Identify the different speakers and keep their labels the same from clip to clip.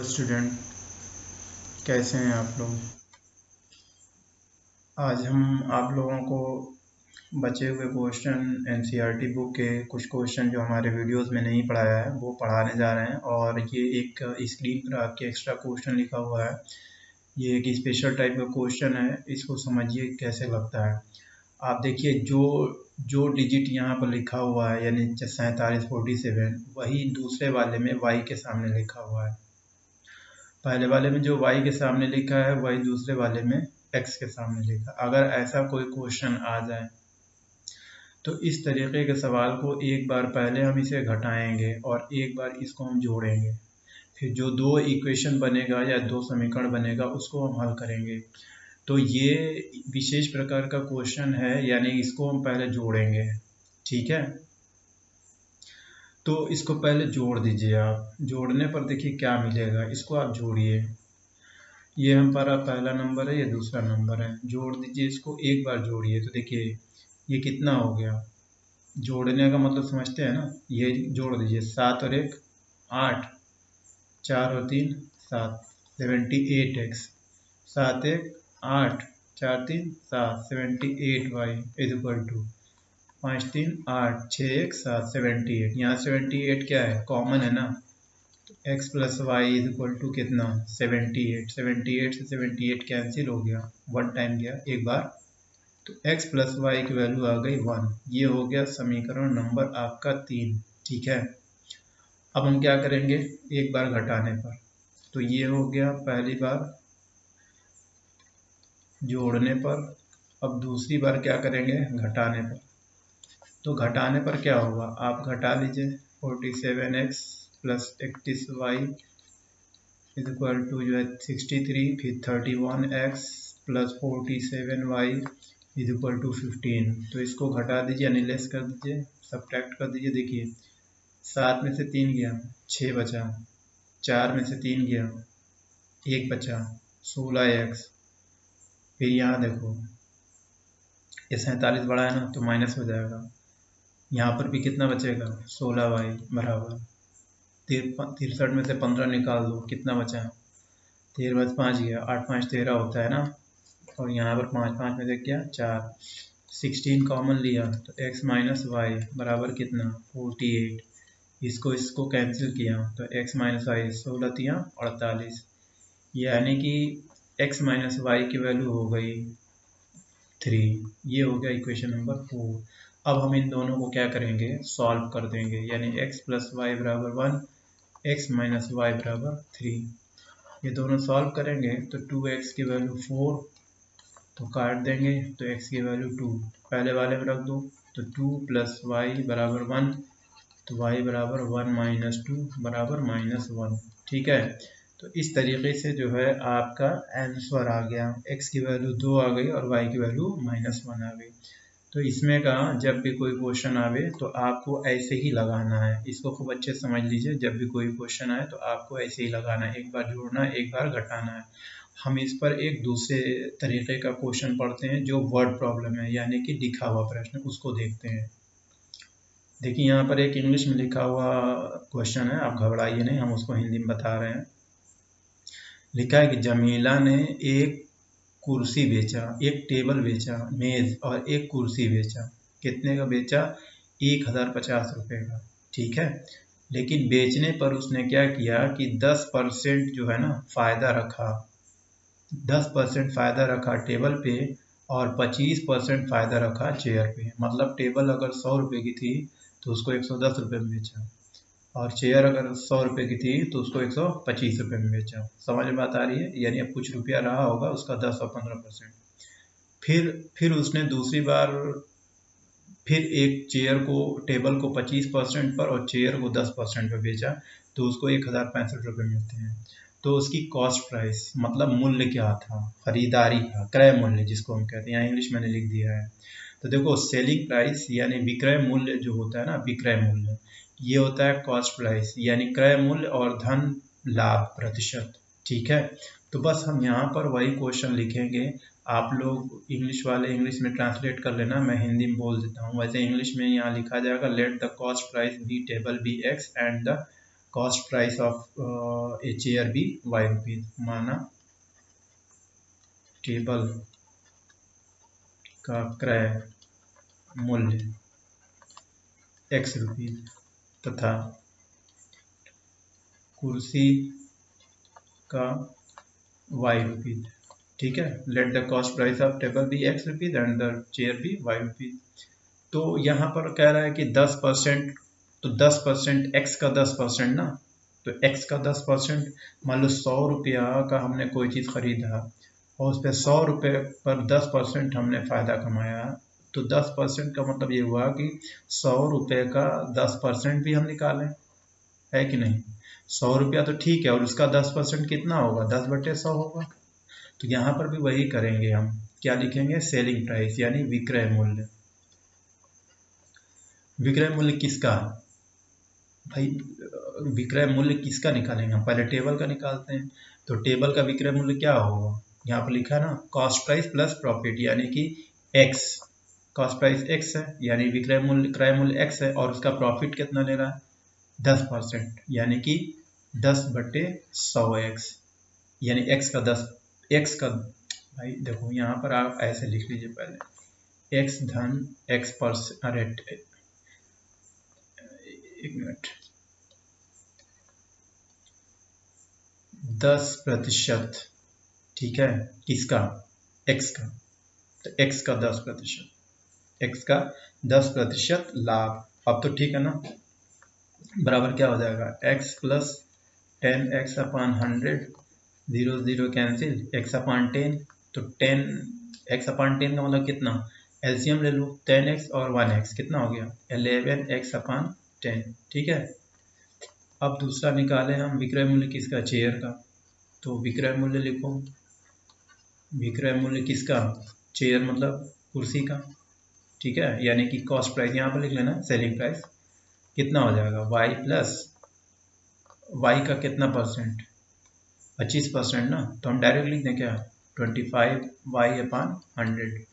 Speaker 1: Student, कैसे हैं आप लोग। आज हम आप लोगों को बचे हुए क्वेश्चन एनसीईआरटी बुक के कुछ क्वेश्चन जो हमारे वीडियोस में नहीं पढ़ाया है वो पढ़ाने जा रहे हैं। और ये एक स्क्रीन पर आपके एक्स्ट्रा क्वेश्चन लिखा हुआ है। ये एक स्पेशल टाइप का क्वेश्चन है, इसको समझिए कैसे लगता है। आप देखिए जो डिजिट यहाँ पर लिखा हुआ है यानी 4747 वही दूसरे वाले में y के सामने लिखा हुआ है। पहले वाले में जो y के सामने लिखा है वही दूसरे वाले में x के सामने लिखा। अगर ऐसा कोई क्वेश्चन आ जाए तो इस तरीके के सवाल को एक बार पहले हम इसे घटाएंगे और एक बार इसको हम जोड़ेंगे, फिर जो दो इक्वेशन बनेगा या दो समीकरण बनेगा उसको हम हल करेंगे। तो ये विशेष प्रकार का क्वेश्चन है, यानी इसको हम पहले जोड़ेंगे। ठीक है, तो इसको पहले जोड़ दीजिए। आप जोड़ने पर देखिए क्या मिलेगा, इसको आप जोड़िए। ये हमारा पहला नंबर है, ये दूसरा नंबर है। जोड़ दीजिए, इसको एक बार जोड़िए तो देखिए ये कितना हो गया। जोड़ने का मतलब समझते हैं ना। ये जोड़ दीजिए, 7 और 1 8, 4 और 3 7, 78x। 7 1 8, 4 3 7, 78y equal to 5 3 8, 6 1 7, 78। यहाँ 78 क्या है, कॉमन है ना। तो x plus Y is equal to कितना, 78। 78 से 78 कैंसिल हो गया, वन टाइम गया एक बार, तो x प्लस वाई की वैल्यू आ गई 1। ये हो गया समीकरण नंबर आपका 3। ठीक है, अब हम क्या करेंगे, एक बार घटाने पर, तो ये हो गया पहली बार जोड़ने पर। अब दूसरी बार क्या करेंगे, घटाने पर। तो घटाने पर क्या होगा, आप घटा लीजिए। 47x plus 31y is equal to जो है 63, फिर 31x plus 47y is equal to 15। तो इसको घटा दीजिए यानी लेस कर दीजिए, सब्ट्रैक्ट कर दीजिए। देखिए 7 में से 3 गया 6 बचा, 4 में से 3 गया 1 बचा 16x। फिर यहाँ देखो ये 47 बड़ा है ना तो माइनस हो जाएगा। यहाँ पर भी कितना बचेगा, 16y बराबर 63 में से 15 निकाल दो, कितना बचा, 13 बस 5 गया, 8 5 13 होता है ना। और यहाँ पर 5 5 में से क्या 4, 16 कॉमन लिया तो x माइनस वाई बराबर कितना 48। इसको कैंसिल किया तो x माइनस वाई 16 तियाँ 48, यानी कि x माइनस वाई की वैल्यू हो गई 3। ये हो गया इक्वेशन नंबर 4। अब हम इन दोनों को क्या करेंगे, सॉल्व कर देंगे, यानी x प्लस वाई बराबर 1, x माइनस वाई बराबर 3। ये दोनों सॉल्व करेंगे तो 2x की वैल्यू 4, तो काट देंगे तो x की वैल्यू 2 पहले वाले में रख दो। तो 2 प्लस वाई बराबर 1, तो y बराबर 1 माइनस 2 बराबर -1। ठीक है, तो इस तरीके से जो है आपका आंसर आ गया। x की वैल्यू 2 आ गई और y की वैल्यू -1 आ गई। तो इसमें का जब भी कोई क्वेश्चन आवे तो आपको ऐसे ही लगाना है। इसको खूब अच्छे से समझ लीजिए, जब भी कोई क्वेश्चन आए तो आपको ऐसे ही लगाना है, एक बार जोड़ना है एक बार घटाना है। हम इस पर एक दूसरे तरीके का क्वेश्चन पढ़ते हैं जो वर्ड प्रॉब्लम है, यानी कि लिखा हुआ प्रश्न, उसको देखते हैं। देखिए यहाँ पर एक इंग्लिश में लिखा हुआ क्वेश्चन है, आप घबराइए नहीं, हम उसको हिंदी में बता रहे हैं। लिखा है कि जमीला ने एक कुर्सी बेचा, एक टेबल बेचा, मेज और एक कुर्सी बेचा। कितने का बेचा, 1050 रुपये का। ठीक है, लेकिन बेचने पर उसने क्या किया कि 10% जो है ना फ़ायदा रखा, 10% फ़ायदा रखा टेबल पे और 25% फ़ायदा रखा चेयर पे। मतलब टेबल अगर 100 रुपये की थी तो उसको 110 रुपये में बेचा, और चेयर अगर 100 रुपये की थी तो उसको 125 रुपये में बेचा। समझ में बात आ रही है, यानी अब कुछ रुपया रहा होगा उसका 10 और 15%। फिर उसने दूसरी बार फिर एक चेयर को, टेबल को 25% पर और चेयर को 10% पर बेचा, तो उसको 1065 रुपये मिलते हैं। तो उसकी कॉस्ट प्राइस मतलब मूल्य क्या था, खरीदारी का क्रय मूल्य जिसको हम कहते हैं, यहाँ इंग्लिश मैंने लिख दिया है। तो देखो सेलिंग प्राइस यानी विक्रय मूल्य जो होता है ना, विक्रय मूल्य, ये होता है कॉस्ट प्राइस यानी क्रय मूल्य, और धन लाभ प्रतिशत। ठीक है, तो बस हम यहाँ पर वही क्वेश्चन लिखेंगे। आप लोग इंग्लिश वाले इंग्लिश में ट्रांसलेट कर लेना, मैं हिंदी में बोल देता हूँ। वैसे इंग्लिश में यहाँ लिखा जाएगा let the cost price be table be X and the cost price of a chair be ₹y, माना टेबल का क्रय मूल्य x तथा कुर्सी का ₹y। ठीक है, let the cost price of table be x and the chair be ₹y। तो यहाँ पर कह रहा है कि 10%, तो 10% x का 10% ना, तो x का 10%, मान लो 100 रुपया का हमने कोई चीज़ खरीदा और उस पर 100 रुपये पर 10% हमने फ़ायदा कमाया, तो 10% का मतलब ये हुआ कि 100 रुपये का 10% भी हम निकालें, है कि नहीं। 100 रुपया तो ठीक है, और उसका 10% कितना होगा, 10/100 होगा। तो यहाँ पर भी वही करेंगे हम, क्या लिखेंगे, सेलिंग प्राइस यानी विक्रय मूल्य। विक्रय मूल्य किसका भाई, विक्रय मूल्य किसका निकालेंगे हम, पहले टेबल का निकालते हैं। तो टेबल का विक्रय मूल्य क्या होगा, यहाँ पर लिखा है ना, कॉस्ट प्राइस प्लस प्रॉफिट यानी कि x, कॉस्ट प्राइस x है यानी विक्रय मूल्य, क्रय मूल्य x है, और उसका प्रॉफिट कितना ले रहा है, 10%, यानी कि 10/100x, यानी x का 10, x का, भाई देखो यहाँ पर आप ऐसे लिख लीजिए, पहले x धन x%, अरे एक मिनट, 10%, ठीक है, किसका, x का, तो x का 10%, x का 10% लाभ। अब तो ठीक है ना, बराबर क्या हो जाएगा, x plus 10x/100, 0 0 cancel, x/10, तो 10x/10 का मतलब कितना, एलसीएम ले लो, 10x और 1x कितना हो गया, 11x/10, ठीक है। अब दूसरा निकालें हम विक्रय मूल्य किसका, चेयर का, तो विक्रय मूल्य लिखो, विक्रय मूल्य किसका, चेयर मतलब कुर्सी का, ठीक है, यानी कि कॉस्ट प्राइस यहाँ पर लिख लेना, सेलिंग प्राइस कितना हो जाएगा, y प्लस y का कितना परसेंट, 25% ना, तो हम डायरेक्ट लिख दें क्या, 25y/100,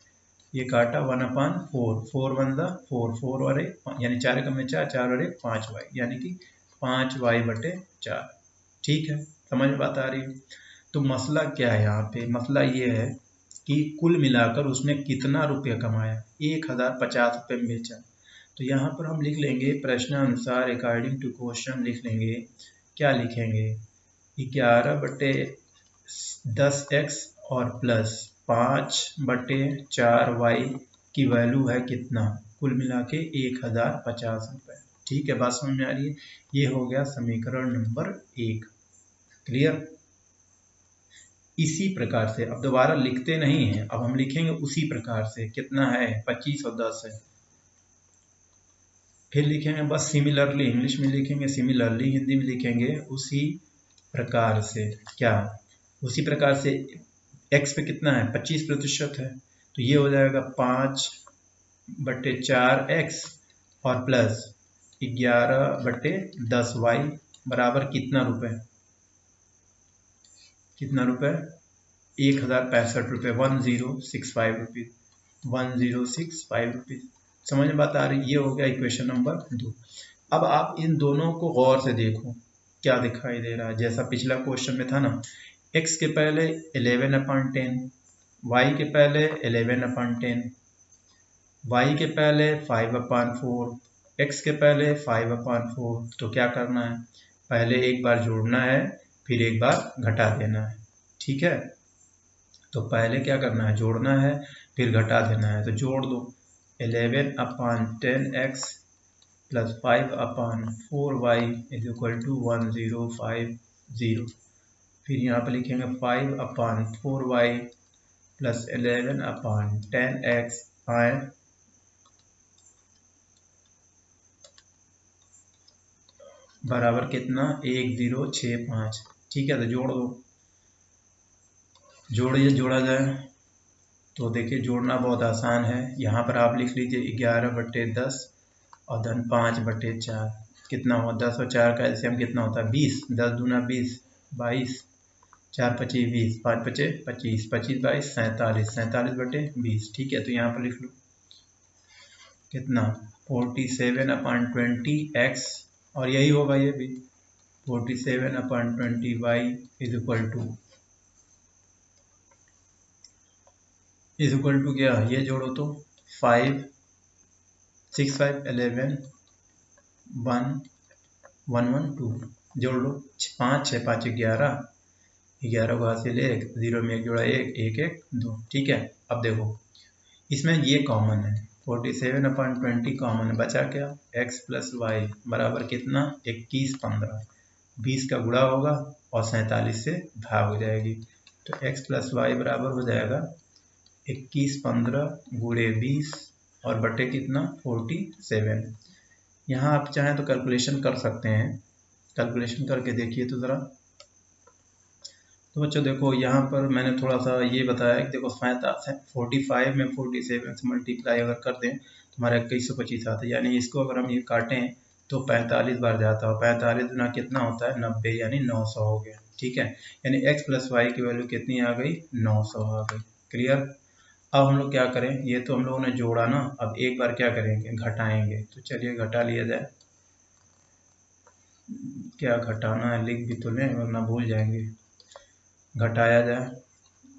Speaker 1: ये काटा 1/4, 4 1 4, 4 और 1 यानी 4 एकम में 4, 4 और 1 5y, यानी कि 5y/4, ठीक है, समझ में बात आ रही है। तो मसला क्या है यहाँ पे, मसला ये है कि कुल मिलाकर उसने कितना रुपया कमाया, 1050 रुपये में बेचा। तो यहाँ पर हम लिख लेंगे प्रश्नानुसार, अकॉर्डिंग टू क्वेश्चन लिख लेंगे, क्या लिखेंगे, 11/10x और प्लस 5/4y की वैल्यू है कितना, कुल मिला के 1050 रुपये। ठीक है, बात समझ में आ रही है। ये हो गया समीकरण नंबर 1, क्लियर। इसी प्रकार से अब दोबारा लिखते नहीं हैं, अब हम लिखेंगे उसी प्रकार से, कितना है, 25 और 10 है, फिर लिखेंगे बस सिमिलरली, इंग्लिश में लिखेंगे सिमिलरली, हिंदी में लिखेंगे उसी प्रकार से, क्या, उसी प्रकार से। x पे कितना है, 25% है, तो ये हो जाएगा 5/4x और प्लस 11/10y बराबर कितना रुपए, कितना रुपए, 1065 रुपये, 1065 रुपीज़, 1065 रुपीज़। समझ में बात आ रही, ये हो गया इक्वेशन नंबर 2। अब आप इन दोनों को गौर से देखो, क्या दिखाई दे रहा है, जैसा पिछला क्वेश्चन में था ना, x के पहले 11/10, y के पहले 11/10, y के पहले 5/4, x के पहले 5/4। तो क्या करना है, पहले एक बार जोड़ना है, फिर एक बार घटा देना है, ठीक है। तो पहले क्या करना है, जोड़ना है, फिर घटा देना है, तो जोड़ दो, 11/10x plus 5/4y is equal to 1050। फिर यहाँ पर लिखेंगे 5/4y प्लस 11/10x आए बराबर कितना, 1065, ठीक है। तो जोड़ दो, जोड़िए, जोड़ा जाए तो देखिए जोड़ना बहुत आसान है। यहाँ पर आप लिख लीजिए 11/10 और धन 5/4, कितना हुआ, 10 और 4 का एलसीएम कितना होता है, 20, 10 दूना 20, 22, 4 25 20, 5 25 25, 25 22 47, 47/20, ठीक है। तो यहाँ पर लिख लो कितना, 47/20x, और यही होगा ये भी 47/20y इज इक्वल टू क्या, ये जोड़ो तो 5 6 5 11 1 1 1 2 जोड़ लो, 5 6 5 11 11 को हासिल 1 0 में 1 जोड़ा 1 1 1 2। ठीक है, अब देखो इसमें ये कॉमन है, 47/20 कॉमन है, बचा क्या, x प्लस वाई बराबर कितना 21 15, 20 का गुणा होगा और 47 से भाग हो जाएगी, तो x प्लस वाई बराबर हो जाएगा 21 15 गुणे 20 और बटे कितना 47। यहाँ आप चाहें तो कैलकुलेशन कर सकते हैं, कैलकुलेशन करके देखिए तो ज़रा। तो बच्चों देखो यहाँ पर मैंने थोड़ा सा ये बताया कि देखो 45 में 47 से मल्टीप्लाई अगर कर दें तो हमारा 2125 आता है, यानी इसको अगर हम ये काटें तो 45 बार जाता है, 45 गुना कितना होता है 90, यानी 900 हो गया। ठीक है, यानी x प्लस वाई की वैल्यू कितनी आ गई 900 आ गई। क्लियर। अब हम लोग क्या करें, ये तो हम लोगों ने जोड़ा ना, अब एक बार क्या करेंगे घटाएंगे, तो चलिए घटा लिया जाए। क्या घटाना है लिख भी तो लें वरना भूल जाएंगे। घटाया जाए,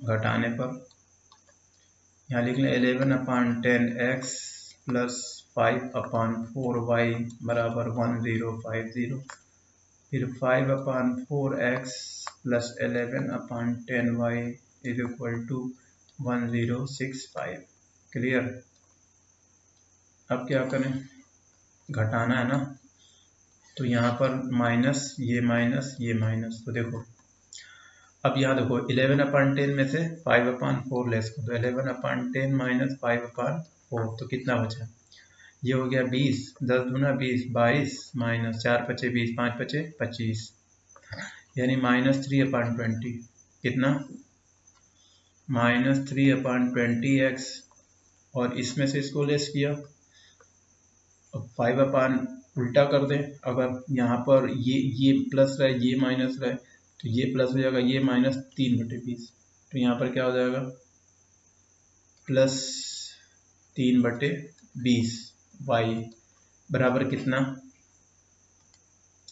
Speaker 1: घटाने पर यहाँ लिख लें 11/10x प्लस 5/4y बराबर 1050, फिर 5/4x plus 11/10y is equal to 1065। Clear. अब क्या करें, घटाना है ना, तो यहाँ पर माइनस ये माइनस ये माइनस, तो देखो अब यहाँ देखो 11/10 में से 5/4 लेस कर दो, 11/10 माइनस 5/4 तो कितना बचा, ये हो गया 20, 10 दूना 20 22 माइनस 4 पचे 20 5 पचे 25, यानी -3/20 कितना -3/20x, और इसमें से इसको लेस किया, अब 5 उल्टा कर दें, अगर यहाँ पर ये प्लस रहे ये माइनस रहे तो ये प्लस हो जाएगा, ये -3/20, तो यहाँ पर क्या हो जाएगा +3/20 y बराबर कितना,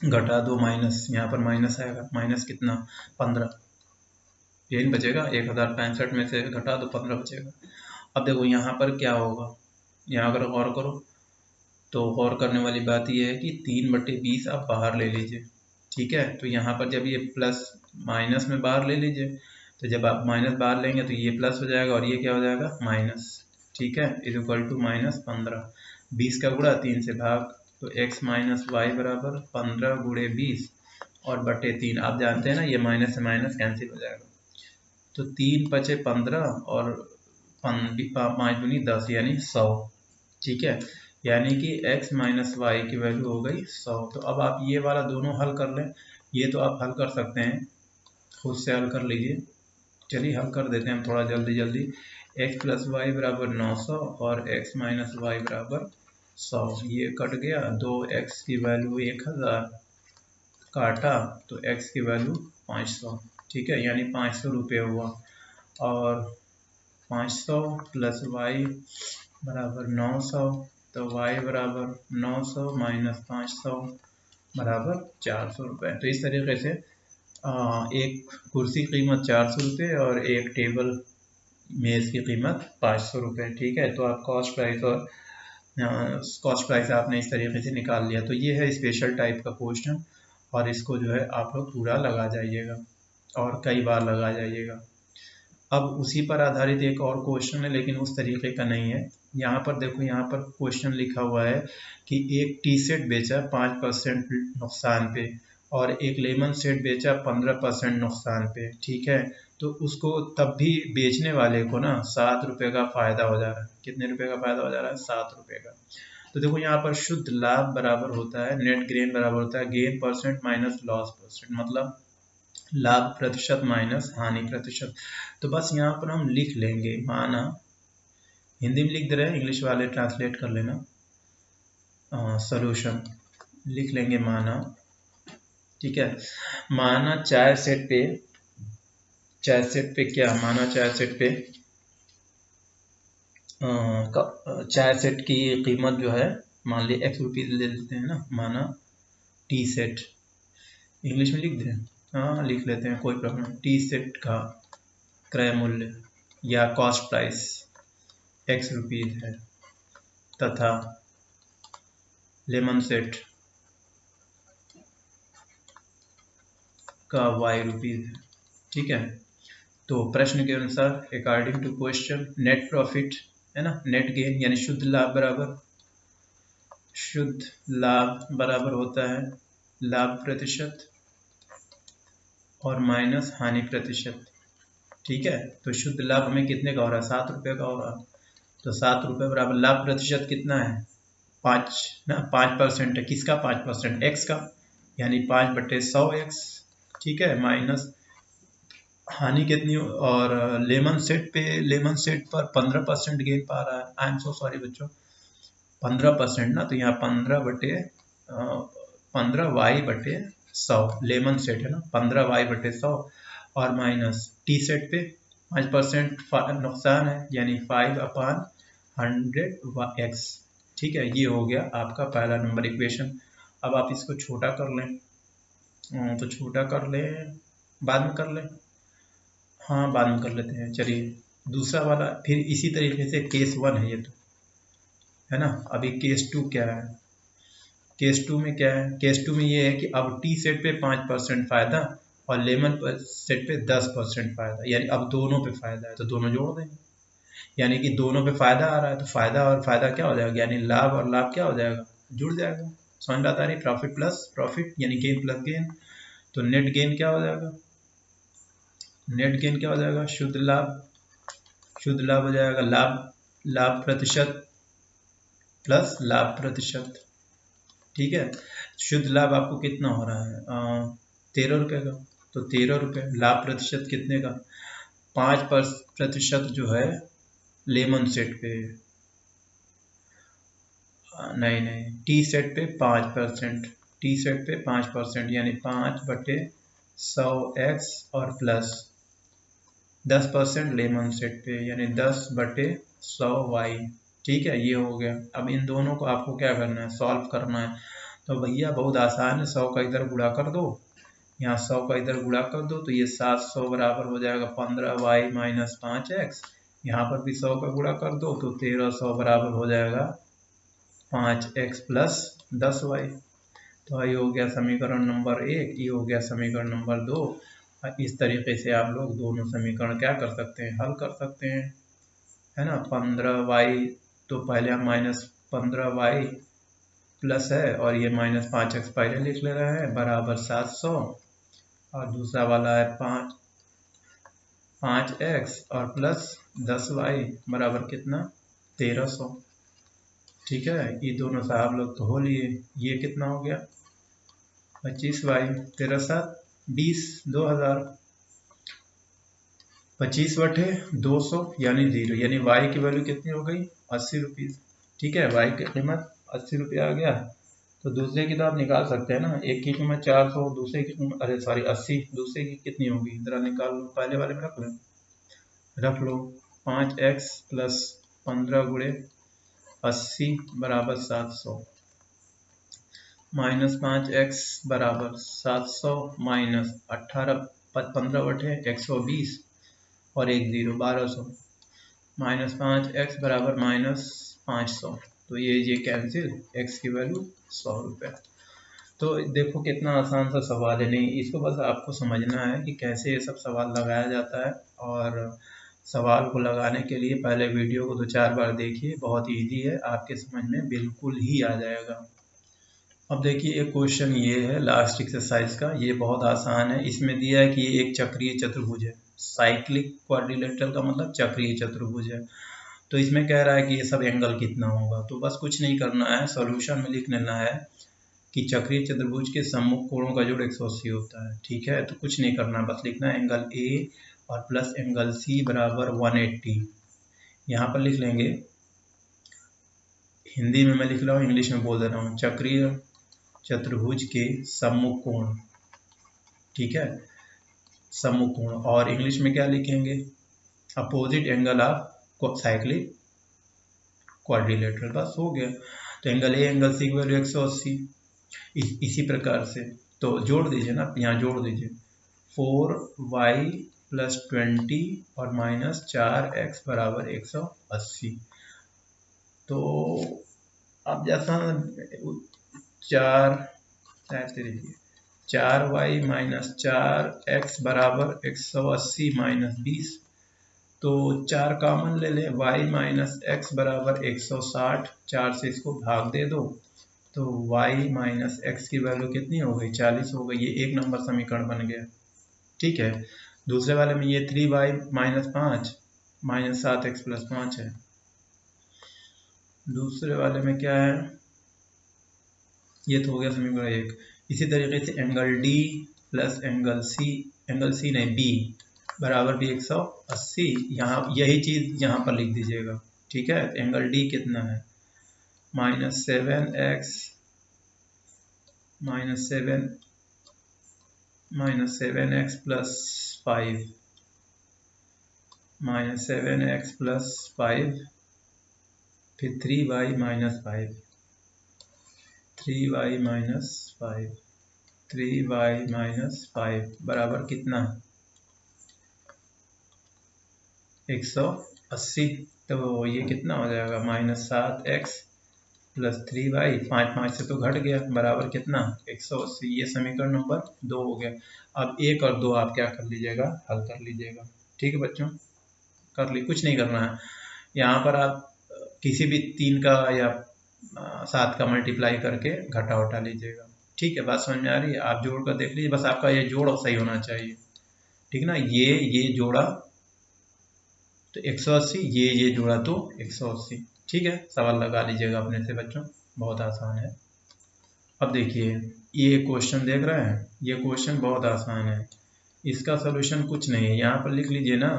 Speaker 1: घटा दो माइनस, यहाँ पर माइनस आएगा, माइनस कितना 15, यही बचेगा 1065 में से घटा दो 15 बचेगा। अब देखो यहाँ पर क्या होगा, यहाँ अगर गौर करो तो गौर करने वाली बात यह है कि 3/20 आप बाहर ले लीजिए। ठीक है, तो यहाँ पर जब ये प्लस माइनस में बाहर ले लीजिए, तो जब आप माइनस बाहर लेंगे तो ये प्लस हो जाएगा और ये क्या हो जाएगा माइनस। ठीक है, इज इक्वल टू -15, 20 का गुणा 3 से भाग, तो x माइनस वाई बराबर 15 गुणे 20 और बटे 3, आप जानते हैं ना ये माइनस से माइनस कैंसिल हो जाएगा, तो 3 पचे 15 और 5 दूनी 10 यानी 100। ठीक है, यानी कि x माइनस वाई की वैल्यू हो गई 100। तो अब आप ये वाला दोनों हल कर लें, ये तो आप हल कर सकते हैं, खुद से हल कर लीजिए। चलिए हल कर देते हैं हम थोड़ा जल्दी जल्दी। x प्लस वाई बराबर 900 और x माइनस वाई बराबर 100, ये कट गया, 2x की वैल्यू 1000 काटा तो x की वैल्यू 500। ठीक है, यानी 500 रुपये हुआ, और 500 प्लस वाई बराबर 900, तो y बराबर 900 माइनस 500 बराबर 400 रुपये। तो इस तरीके से एक कुर्सी की कीमत 400 रुपये और एक टेबल मेज़ की कीमत 500 रुपये। ठीक है, तो आप कॉस्ट प्राइस आपने इस तरीके से निकाल लिया। तो ये है स्पेशल टाइप का क्वेश्चन, और इसको जो है आप लोग पूरा लगा जाइएगा और कई बार लगा जाइएगा। अब उसी पर आधारित एक और क्वेश्चन है, लेकिन उस तरीके का नहीं है। यहाँ पर देखो, यहाँ पर क्वेश्चन लिखा हुआ है कि एक टी सेट बेचा 5% नुकसान पे और एक लेमन सेट बेचा 15% नुकसान पे। ठीक है, तो उसको तब भी बेचने वाले को ना 7 रुपये का फ़ायदा हो जा रहा है। कितने रुपये का फ़ायदा हो जा रहा है, 7 रुपये का। तो देखो यहाँ पर शुद्ध लाभ बराबर होता है नेट गेन बराबर होता है gain percent minus loss percent, मतलब लाभ प्रतिशत माइनस हानि प्रतिशत। तो बस यहाँ पर हम लिख लेंगे, माना हिंदी में लिख दे रहे हैं, इंग्लिश वाले ट्रांसलेट कर लेना, सॉल्यूशन लिख लेंगे माना। ठीक है, माना चाय सेट पे क्या, माना चाय सेट पे चाय सेट की कीमत जो है मान ली x रुपीज़ ले लेते हैं ना, माना टी सेट इंग्लिश में लिख दें? हाँ लिख लेते हैं, कोई प्रॉब्लम। टी सेट का क्रय मूल्य या कॉस्ट प्राइस x रुपीज़ है तथा लेमन सेट का y रुपीज़ है। ठीक है, तो प्रश्न के अनुसार according to question net profit है ना, नेट गेन यानी शुद्ध लाभ बराबर होता है लाभ प्रतिशत और माइनस हानि प्रतिशत। ठीक है, तो शुद्ध लाभ हमें कितने का हो रहा है? 7 रुपये का हो रहा है। तो 7 रुपये बराबर लाभ प्रतिशत कितना है? 5 ना, 5% है। किसका 5%? एक्स का, यानी 5/100x। ठीक है, माइनस हानि कितनी? और लेमन सेट पर 15% गेन पा रहा है। आई एम सो सॉरी बच्चों, 15% ना, तो यहाँ 15/100 लेमन सेट है ना, 15y/100 और माइनस टी सेट पे 5% नुकसान है, यानी 5/100x। ठीक है, ये हो गया आपका पहला नंबर इक्वेशन। अब आप इसको छोटा कर लें, तो छोटा कर लें, बाद में कर लें, हाँ बाद में कर लेते हैं। चलिए दूसरा वाला फिर इसी तरीके से केस 1 है ये तो, है ना। अभी केस 2 क्या है? केस 2 में क्या है? केस 2 में ये है कि अब टी सेट पे 5% फ़ायदा और लेमन सेट पे 10% फ़ायदा, यानी अब दोनों पे फ़ायदा है तो दोनों जोड़ देंगे, यानी कि दोनों पे फ़ायदा आ रहा है तो फ़ायदा और फ़ायदा क्या हो जाएगा, यानी लाभ और लाभ क्या हो जाएगा? जुड़ जाएगा। समझ में आता है? प्रॉफिट प्लस प्रॉफिट यानी गेन प्लस गेन, तो नेट गेन क्या हो जाएगा? नेट गेन क्या हो जाएगा? शुद्ध लाभ हो जाएगा लाभ प्रतिशत प्लस लाभ प्रतिशत। ठीक है, शुद्ध लाभ आपको कितना हो रहा है? 13 रुपये का, तो 13 रुपये। लाभ प्रतिशत कितने का? 5% जो है लेमन सेट पे, नहीं टी सेट पे 5%, टी सेट पे 5% यानी 5/100x और प्लस 10% लेमन सेट पे यानी 10/100y। ठीक है, ये हो गया। अब इन दोनों को आपको क्या करना है? सॉल्व करना है। तो भैया बहुत आसान है, 100 का इधर गुणा कर दो, यहाँ 100 का इधर गुणा कर दो, तो ये 700 बराबर हो जाएगा 15y माइनस 5x। यहाँ पर भी 100 का गुणा कर दो तो 1300 बराबर हो जाएगा 5x प्लस 10y। तो ये हो गया समीकरण नंबर 1, ये हो गया समीकरण नंबर 2। इस तरीके से आप लोग दोनों समीकरण क्या कर सकते हैं? हल कर सकते हैं, है ना। 15y, तो पहले हम माइनस 15y प्लस है और ये माइनस 5x पहले लिख ले रहे हैं बराबर 700, और दूसरा वाला है 5x और प्लस 10y बराबर कितना? 1300। ठीक है, ये दोनों से आप लोग तो हो लिए। ये कितना हो गया? 25y 13×7 20, 2000, 25/200 यानी 0, यानी y की वैल्यू कितनी हो गई? 80 रुपीज़। ठीक है, y की कीमत 80 रुपये आ गया। तो दूसरे की तो आप निकाल सकते हैं ना, एक की कीमत 400, दूसरे की कीमत 80, दूसरे की कितनी होगी? जरा निकाल लो, पहले वाले में रख लो 5x प्लस 15 गुणे 80 बराबर 700, माइनस 5x बराबर 700 माइनस 15/120 और 1 0 1200, माइनस 5x बराबर माइनस 500, तो ये कैंसिल, x की वैल्यू 100 रुपये। तो देखो कितना आसान सा सवाल है, नहीं इसको बस आपको समझना है कि कैसे ये सब सवाल लगाया जाता है। और सवाल को लगाने के लिए पहले वीडियो को 2-4 बार देखिए, बहुत इजी है, आपके समझ में बिल्कुल ही आ जाएगा। अब देखिए एक क्वेश्चन ये है लास्ट एक्सरसाइज का, ये बहुत आसान है। इसमें दिया है कि ये एक चक्रीय चतुर्भुज है, साइक्लिक क्वाड्रिलेटरल का मतलब चक्रीय चतुर्भुज है। तो इसमें कह रहा है कि ये सब एंगल कितना होगा, तो बस कुछ नहीं करना है, सॉल्यूशन में लिख लेना है कि चक्रीय चतुर्भुज के सम्मुख कोणों का जोड़ 180 होता है। ठीक है, तो कुछ नहीं करना, बस लिखना है एंगल ए और प्लस एंगल सी बराबर 180। यहाँ पर लिख लेंगे, हिंदी में मैं लिख रहा हूँ, इंग्लिश में बोल दे रहा हूँ, चक्रीय चतुर्भुज के सम्मुख कोण। ठीक है, सम्मुख कोण, और इंग्लिश में क्या लिखेंगे? Opposite angle of cyclic quadrilateral. बस हो गया। तो एंगल ए एंगल सी की वैल्यू 180। इसी प्रकार से तो जोड़ दीजिए ना, यहाँ जोड़ दीजिए 4y + 20 और -4x बराबर 180। तो अब जैसा 4y - 4x बराबर 180 - 20। तो 4 कॉमन ले लें, y - x बराबर 160, 4 से इसको भाग दे दो तो y - x की वैल्यू कितनी हो गई, 40 हो गई। ये 1 नंबर समीकरण बन गया। ठीक है, दूसरे वाले में ये 3y - 5 - 7x + 5 है। दूसरे वाले में क्या है, ये तो हो गया समीकरण 1। इसी तरीके से एंगल D + एंगल C नहीं B बराबर भी 180। यहाँ यही चीज़ यहाँ पर लिख दीजिएगा। ठीक है, एंगल D कितना है, -7x + 5 -7x + 5 फिर 3y - 5 बराबर कितना, 180। तो ये कितना हो जाएगा, -7x + 3y, 5 से तो घट गया, बराबर कितना, 180। ये समीकरण नंबर 2 हो गया। अब 1 और 2 आप क्या कर लीजिएगा, हल कर लीजिएगा। ठीक है बच्चों, कर ली, कुछ नहीं करना है। यहाँ पर आप किसी भी 3 का या 7 का मल्टीप्लाई करके घटा उठा लीजिएगा। ठीक है, बात समझ में आ रही है। आप जोड़ कर देख लीजिए, बस आपका ये जोड़ सही होना चाहिए। ठीक ना, ये जोड़ा तो 180, ये जोड़ा तो 180। ठीक है, सवाल लगा लीजिएगा अपने से बच्चों, बहुत आसान है। अब देखिए ये क्वेश्चन देख रहे हैं, ये क्वेश्चन बहुत आसान है। इसका सलूशन कुछ नहीं है, यहाँ पर लिख लीजिए ना,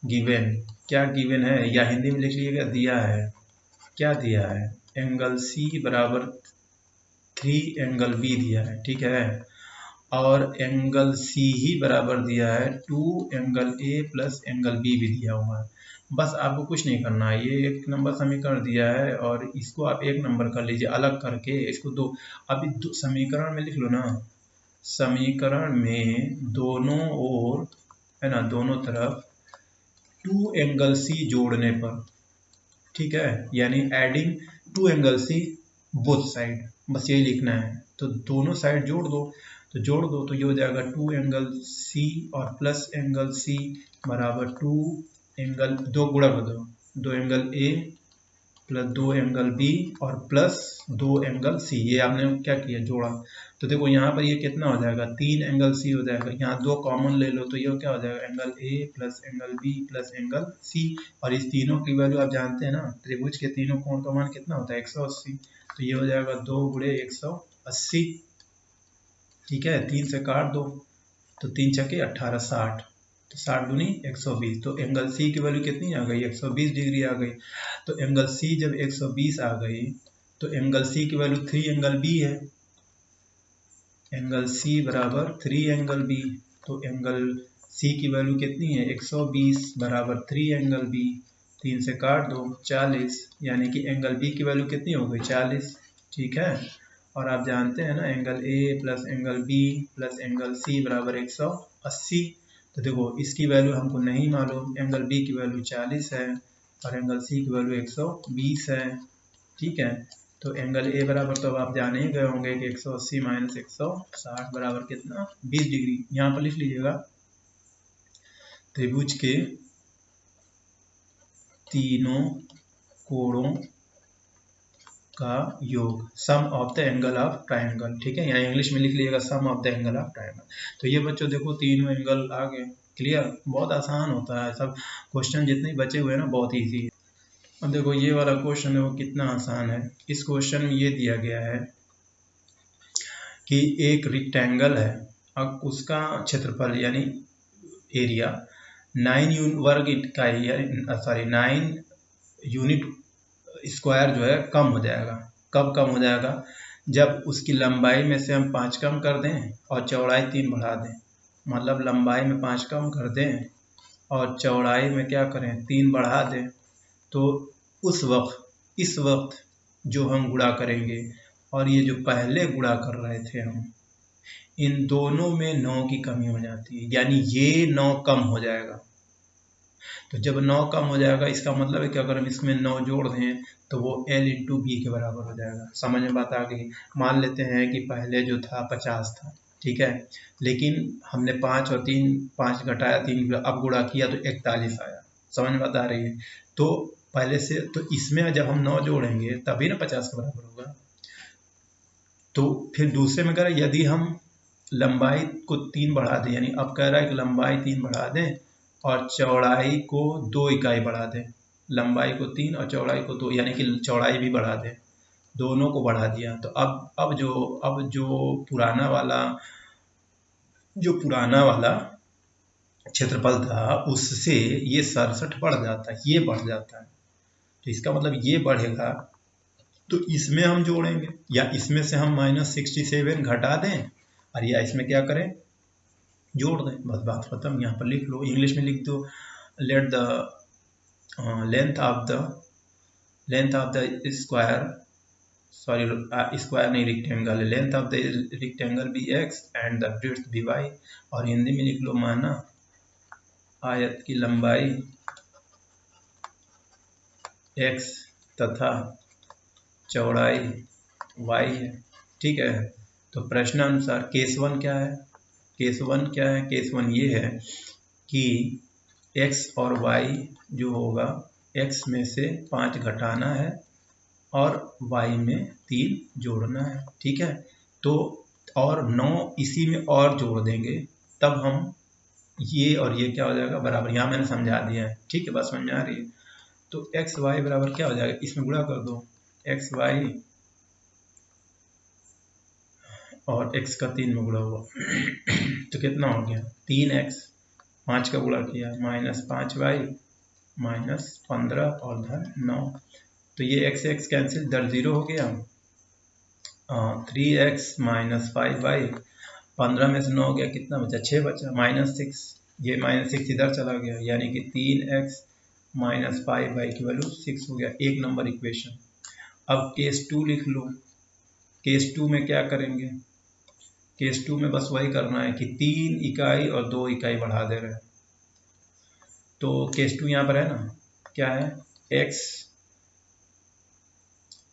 Speaker 1: गिवन। क्या गिवन है, या हिंदी में लिख लीजिएगा, दिया है। क्या दिया है, एंगल C बराबर 3 एंगल B दिया है। ठीक है, और एंगल C ही बराबर दिया है 2 एंगल A + एंगल B भी दिया हुआ है। बस आपको कुछ नहीं करना है, ये 1 नंबर समीकरण दिया है और इसको आप 1 नंबर कर लीजिए, अलग करके इसको 2। अभी समीकरण में लिख लो ना, समीकरण में दोनों ओर है ना, दोनों तरफ 2 एंगल C जोड़ने पर, ठीक है, यानी adding 2 angle C both side, बस यही लिखना है। तो दोनों साइड जोड़ दो, तो ये हो जाएगा 2 एंगल C और प्लस एंगल C बराबर 2 एंगल, 2 गुणा कर दो, 2 एंगल A + 2 एंगल B और प्लस 2 एंगल C। ये आपने क्या किया, जोड़ा। तो देखो यहाँ पर ये कितना हो जाएगा, 3 एंगल C हो जाएगा। यहाँ 2 कॉमन ले लो तो ये क्या हो जाएगा, angle A + angle B + angle C। और इस तीनों की वैल्यू आप जानते हैं ना, त्रिभुज के तीनों कोण का मान कितना होता है, 180। तो ये हो जाएगा 2 × 180। ठीक है, 3 से काट दो तो 3 छक्के 18, 60, तो 60 दूनी 120। तो एंगल C की वैल्यू कितनी आ गई, 120 डिग्री आ गई। तो एंगल C जब 120 आ गई तो एंगल C की वैल्यू 3 एंगल B है। एंगल C बराबर 3 एंगल B। तो एंगल C की वैल्यू कितनी है, 120 बराबर 3 एंगल B। 3 से काट दो 40, यानी कि एंगल B की वैल्यू कितनी हो गई, 40। ठीक है, और आप जानते हैं ना, angle A + angle B + angle C बराबर 180। तो देखो इसकी वैल्यू हमको नहीं मालूम, एंगल B की वैल्यू 40 है और एंगल C की वैल्यू 120 है। ठीक है, तो एंगल A बराबर तो अब आप जाने ही गए होंगे कि 180 - 160 बराबर कितना, 20 डिग्री। यहाँ पर लिख लीजिएगा, त्रिभुज के तीनों कोणों का योग, sum of the angle of triangle. ठीक है, यहाँ इंग्लिश में लिख लीजिएगा, sum of the angle of triangle. तो ये बच्चों देखो तीनों एंगल आ गए, क्लियर। बहुत आसान होता है सब क्वेश्चन, जितने बचे हुए हैं ना, बहुत ईजी है। अब देखो ये वाला क्वेश्चन है वो कितना आसान है। इस क्वेश्चन में ये दिया गया है कि एक रेक्टेंगल है, अब उसका क्षेत्रफल यानी एरिया 9 वर्ग इकाई, सॉरी 9 यूनिट स्क्वायर जो है कम हो जाएगा। कब कम हो जाएगा, जब उसकी लंबाई में से हम 5 कम कर दें और चौड़ाई 3 बढ़ा दें। मतलब लंबाई में 5 कम कर दें और चौड़ाई में क्या करें, 3 बढ़ा दें। तो उस वक्त, इस वक्त जो हम गुणा करेंगे, और ये जो पहले गुणा कर रहे थे हम, इन दोनों में 9 की कमी हो जाती है, यानी ये 9 कम हो जाएगा। तो जब 9 कम हो जाएगा इसका मतलब है कि अगर हम इसमें 9 जोड़ दें तो वो L इंटू बी के बराबर हो जाएगा। समझ में बात आ गई। मान लेते हैं कि पहले जो था 50 था, ठीक है, लेकिन हमने 5 और 5 घटाया 3, अब गुणा किया तो 41 आया। समझ में बात आ रही है। तो पहले से तो इसमें जब हम 9 जोड़ेंगे तभी ना 50 के बराबर होगा। तो फिर दूसरे में कह रहा है यदि हम लंबाई को 3 बढ़ा दें, यानी अब कह रहा है कि लंबाई 3 बढ़ा दें और चौड़ाई को 2 इकाई बढ़ा दें। लंबाई को 3 और चौड़ाई को 2, यानी कि चौड़ाई भी बढ़ा दें, दोनों को बढ़ा दिया। तो अब जो पुराना वाला क्षेत्रफल था उससे ये 67 बढ़ जाता है, ये बढ़ जाता है। तो इसका मतलब ये बढ़ेगा तो इसमें हम जोड़ेंगे, या इसमें से हम -67 घटा दें और या इसमें क्या करें, जोड़ दें, बस बात खत्म। यहाँ पर लिख लो, इंग्लिश में लिख दो, let the length of the square, sorry square नहीं rectangle, length of the rectangle B x and the breadth B y, और हिंदी में लिख लो माना आयत की लंबाई x तथा चौड़ाई y है। ठीक है। तो प्रश्नानुसार केस वन क्या है, केस वन ये है कि x और y जो होगा, x में से 5 घटाना है और y में 3 जोड़ना है। ठीक है। तो और 9 इसी में और जोड़ देंगे, तब हम ये और ये क्या हो जाएगा, बराबर। यहाँ मैंने समझा दिया है, ठीक है, बात समझ में आ रही है। तो एक्स वाई बराबर क्या हो जाएगा, इसमें गुणा कर दो, एक्स वाई और x का 3 में गुणा हुआ तो कितना हो गया, 3x, 5 का गुणा किया -5y -15 और धन 9। तो ये x x कैंसिल, इधर 0 हो गया। 3x -5y, 15 में से 9 हो गया, कितना बचा, 6 बचा, -6, ये -6 इधर चला गया, यानी कि 3x -5y की वैल्यू 6 हो गया। 1 नंबर इक्वेशन। अब केस 2 लिख लो। केस 2 में क्या करेंगे, केस 2 में बस वही करना है कि 3 इकाई और 2 इकाई बढ़ा दे रहे हैं। तो केस 2 यहाँ पर है ना, क्या है,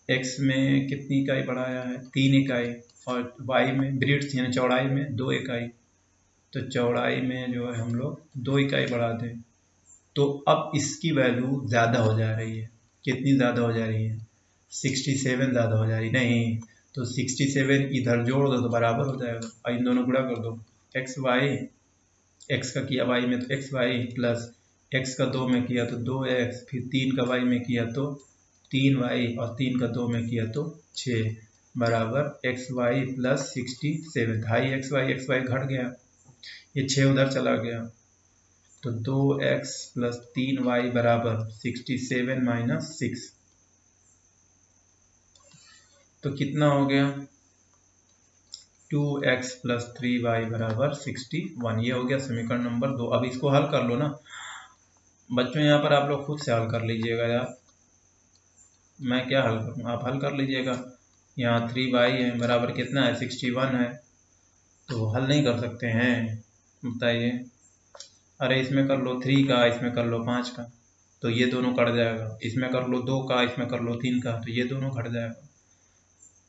Speaker 1: x में कितनी इकाई बढ़ाया है, 3 इकाई, और y में ब्रेड्थ यानी चौड़ाई में 2 इकाई। तो चौड़ाई में जो है हम लोग 2 इकाई बढ़ा दें, तो अब इसकी वैल्यू ज़्यादा हो जा रही है। कितनी ज़्यादा हो जा रही है, 67 ज़्यादा हो जा रही, नहीं तो 67 इधर जोड़ दो तो बराबर हो जाएगा, और इन दोनों गुणा कर दो, एक्स वाई, एक्स का किया वाई में तो एक्स वाई प्लस एक्स का 2 में किया तो 2x, फिर 3 का वाई में किया तो 3y, और 3 का 2 में किया तो 6, बराबर एक्स वाई प्लस 67। ढाई एक्स वाई घट गया, ये 6 उधर चला गया, तो 2x प्लस 3y बराबर 67 माइनस 6, तो कितना हो गया, 2x प्लस 3y बराबर 61। ये हो गया समीकरण नंबर 2। अब इसको हल कर लो ना बच्चों, यहाँ पर आप लोग खुद से हल कर लीजिएगा यार, मैं क्या हल करूँ, आप हल कर लीजिएगा। यहाँ 3y है बराबर कितना है, 61 है, तो हल नहीं कर सकते हैं, बताइए। अरे इसमें कर लो 3 का, इसमें कर लो 5 का, तो ये दोनों कट जाएगा, इसमें कर लो 2 का, इसमें कर लो 3 का, तो ये दोनों कट जाएगा।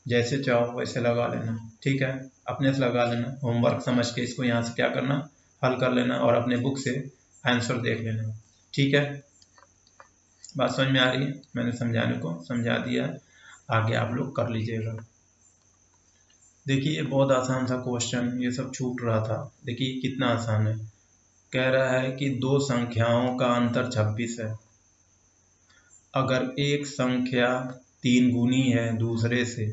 Speaker 1: जैसे चाहो वैसे लगा लेना, ठीक है, अपने से लगा लेना, होमवर्क समझ के इसको यहाँ से क्या करना, हल कर लेना, और अपने बुक से आंसर देख लेना, ठीक है। बात समझ में आ रही है, मैंने समझाने को समझा दिया, आगे आप लोग कर लीजिएगा। देखिए ये बहुत आसान सा क्वेश्चन, ये सब छूट रहा था। देखिए कितना आसान है, कह रहा है कि 2 संख्याओं का अंतर 26 है। अगर एक संख्या 3 गुनी है दूसरे से,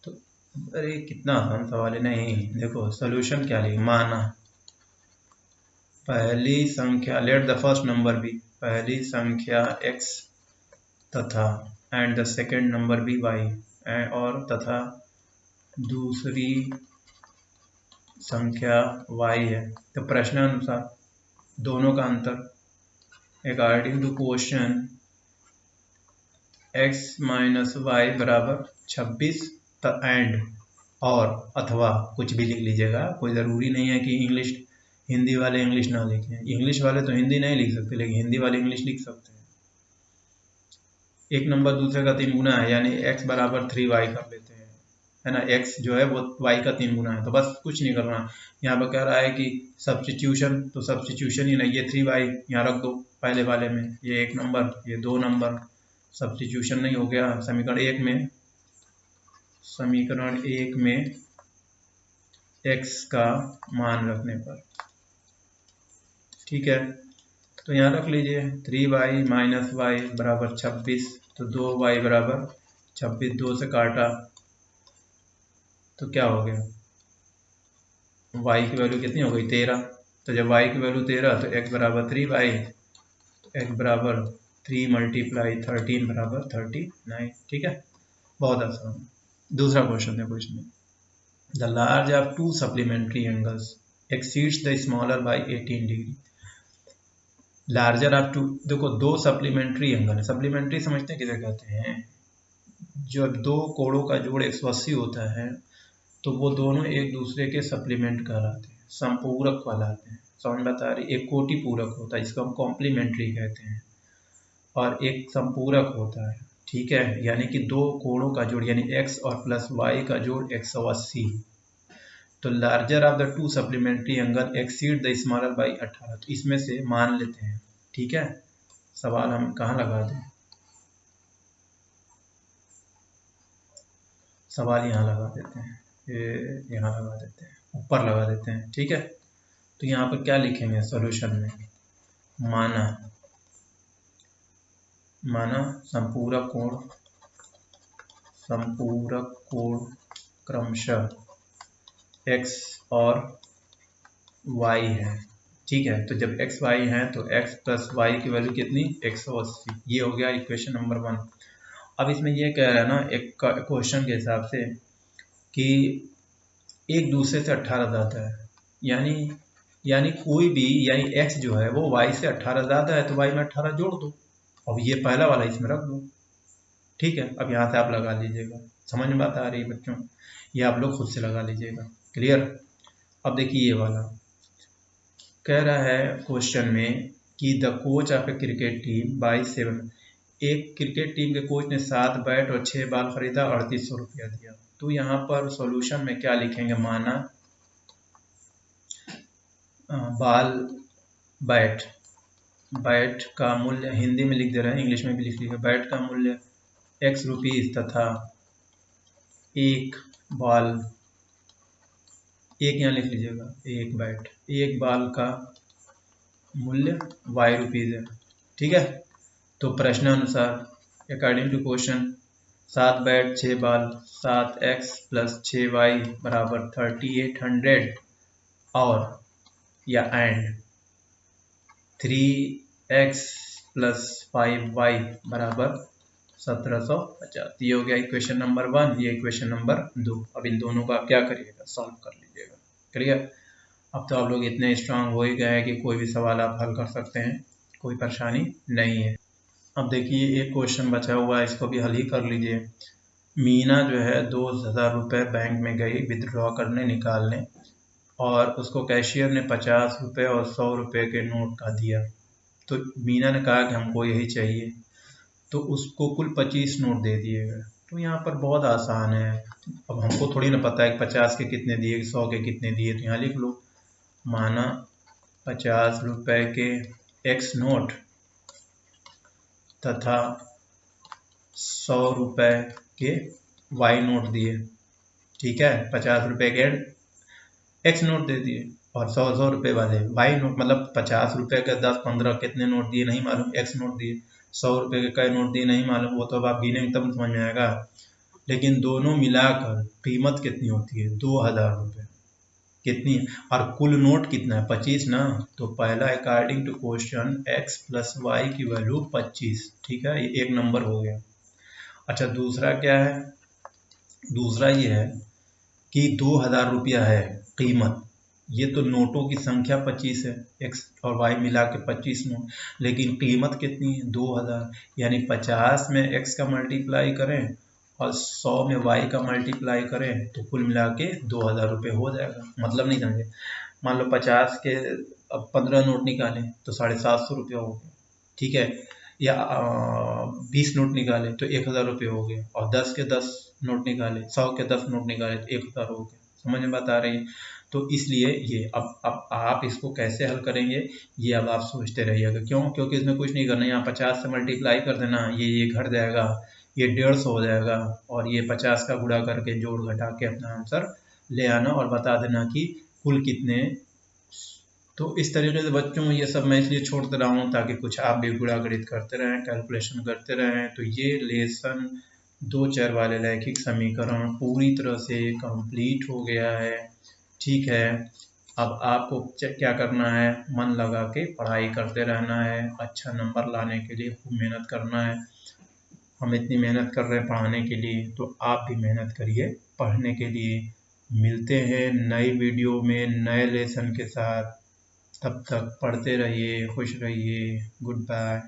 Speaker 1: तो अरे कितना आसान सवाल है। नहीं देखो सॉल्यूशन क्या लिखे, माना पहली संख्या, let the first number be, पहली संख्या x तथा and the second number be y, और तथा दूसरी संख्या y है। तो प्रश्नानुसार दोनों का अंतर according to question x minus Y बराबर 26 एंड, और अथवा कुछ भी लिख लीजिएगा, कोई ज़रूरी नहीं है कि इंग्लिश, हिंदी वाले इंग्लिश ना लिखें। इंग्लिश वाले तो हिंदी नहीं लिख सकते, लेकिन हिंदी वाले इंग्लिश लिख सकते हैं। एक नंबर दूसरे का 3 गुना है, यानी x बराबर 3y कर लेते हैं, है ना। x जो है वो y का 3 गुना है, तो बस कुछ नहीं करना। यहाँ पर कह रहा है कि सब्स्टिट्यूशन, तो सब्स्टिट्यूशन ही नहीं, ये 3y यहाँ रख दो पहले वाले में, ये 1 नंबर, ये 2 नंबर, सब्स्टिट्यूशन नहीं हो गया। समीकरण 1 में x का मान रखने पर, ठीक है, तो यहाँ रख लीजिए 3y माइनस वाई बराबर 26, तो 2y बराबर 26, 2 से काटा तो क्या हो गया, y की वैल्यू कितनी हो गई 13। तो जब y की वैल्यू 13 तो x बराबर 3y, x बराबर 3 मल्टीप्लाई 13 बराबर 39, ठीक है, बहुत आसान। दूसरा क्वेश्चन देखो इसमें, the large of 2 supplementary angles exceeds the smaller by 18 degree. Larger of 2, देखो 2 सप्लीमेंट्री एंगल है, सप्लीमेंट्री समझते हैं किसे कहते हैं, जब 2 कोणों का जोड़ 180 होता है तो वो दोनों एक दूसरे के सप्लीमेंट कहलाते हैं, संपूरक कहलाते हैं। समझ बता रही, एक कोटि पूरक होता है जिसको हम कॉम्प्लीमेंट्री कहते हैं, और एक संपूरक होता है, ठीक है, यानी कि 2 कोणों का जोड़, यानी x और प्लस y का जोड़ 180। तो larger of the 2 supplementary angle exceed the smaller by 18, तो इसमें से मान लेते हैं, ठीक है। सवाल हम कहाँ लगा दें, सवाल यहाँ लगा देते हैं, ये यहाँ लगा देते हैं, ऊपर लगा देते हैं, ठीक है। तो यहाँ पर क्या लिखेंगे सॉल्यूशन में, माना संपूरक कोण क्रमशः x और y है, ठीक है। तो जब x y है तो x प्लस y की वैल्यू कितनी 180, ये हो गया इक्वेशन नंबर 1। अब इसमें ये कह रहा है ना एक क्वेश्चन के हिसाब से कि एक दूसरे से 18 ज़्यादा है, यानी कोई भी, यानी x जो है वो y से 18 ज़्यादा है तो y में 18 जोड़ दो, अब ये पहला वाला इसमें रख दो, ठीक है। अब यहाँ से आप लगा लीजिएगा, समझ में बात आ रही है बच्चों, ये आप लोग खुद से लगा लीजिएगा, क्लियर। अब देखिए ये वाला कह रहा है क्वेश्चन में कि the coach of A cricket team by 7, एक क्रिकेट टीम के कोच ने 7 बैट और 6 बॉल खरीदा, 3800 रुपया दिया। तो यहाँ पर सॉल्यूशन में क्या लिखेंगे, माना बैट का मूल्य, हिंदी में लिख दे रहे हैं, इंग्लिश में भी लिख लीजिए, बैट का मूल्य x रुपीज़ तथा एक बॉल, एक यहाँ लिख लीजिएगा, एक बॉल का मूल्य y रुपीज़ है, ठीक है। तो प्रश्नानुसार according to question 7 bat 6 ball 7x plus 6y बराबर 3800, और या एंड 3x प्लस 5y बराबर 1750। ये हो गया इक्वेशन नंबर 1, ये इक्वेशन नंबर 2। अब इन दोनों का आप क्या करिएगा, सॉल्व कर लीजिएगा, क्लियर। अब तो आप लोग इतने स्ट्रांग हो ही गए हैं कि कोई भी सवाल आप हल कर सकते हैं, कोई परेशानी नहीं है। अब देखिए एक क्वेश्चन बचा हुआ है, इसको भी हल ही कर लीजिए। मीना जो है 2000 रुपये बैंक में गई विथड्रॉ करने, निकालने, और उसको कैशियर ने 50 रुपये और 100 रुपये के नोट का दिया। तो मीना ने कहा कि हमको यही चाहिए, तो उसको कुल 25 नोट दे दिए गए। तो यहाँ पर बहुत आसान है, अब हमको थोड़ी ना पता है कि 50 के कितने दिए, 100 के कितने दिए, तो यहाँ लिख लो, माना 50 रुपये के x नोट तथा 100 रुपये के y नोट दिए, ठीक है। 50 रुपये के x नोट दे दिए और 100 रुपये वाले y नोट, मतलब 50 रुपये के 10-15 कितने नोट दिए नहीं मालूम, x नोट दिए, 100 रुपये के कई नोट दिए नहीं मालूम, वो तो अब आप गिनेंगे तब समझ में आएगा। लेकिन दोनों मिलाकर कीमत कितनी होती है, 2000 रुपये कितनी, और कुल नोट कितना है 25 ना। तो पहला according to question x plus Y की वैल्यू 25, ठीक है, ये एक नंबर हो गया। अच्छा दूसरा क्या है, दूसरा ये है कि 2000 रुपया है कीमत, ये तो नोटों की संख्या 25 है, x और y मिला के 25 नोट, लेकिन कीमत कितनी है 2000, यानी 50 में x का मल्टीप्लाई करें और 100 में y का मल्टीप्लाई करें तो कुल मिला के 2000 रुपये हो जाएगा। मतलब नहीं समझे, मान लो 50 के अब 15 नोट निकालें तो 750 रुपये हो गए, ठीक है, या 20 नोट निकाले तो 1000 रुपये हो गए, और 10 के 10 नोट निकाले, 100 के 10 नोट निकाले तो 1000 हो गए। समझ में बात आ रही है? तो इसलिए ये अब आप इसको कैसे हल करेंगे ये अब आप सोचते रहिएगा। क्यों? क्योंकि इसमें कुछ नहीं करना, यहाँ 50 से मल्टीप्लाई कर देना, ये घट जाएगा, ये 150 हो जाएगा, और ये 50 का गुणा करके जोड़ घटा के अपना आंसर ले आना और बता देना कि कुल कितने। तो इस तरीके से बच्चों ये सब मैं इसलिए छोड़ते रहा हूँ ताकि कुछ आप भी गुणा गणित करते रहें, कैलकुलेशन करते रहें। तो ये लेसन 2 चर वाले रैखिक समीकरण पूरी तरह से कंप्लीट हो गया है, ठीक है। अब आपको क्या करना है, मन लगा के पढ़ाई करते रहना है, अच्छा नंबर लाने के लिए खूब मेहनत करना है। हम इतनी मेहनत कर रहे हैं पढ़ाने के लिए, तो आप भी मेहनत करिए पढ़ने के लिए। मिलते हैं नई वीडियो में नए लेसन के साथ, तब तक पढ़ते रहिए, खुश रहिए, गुड बाय।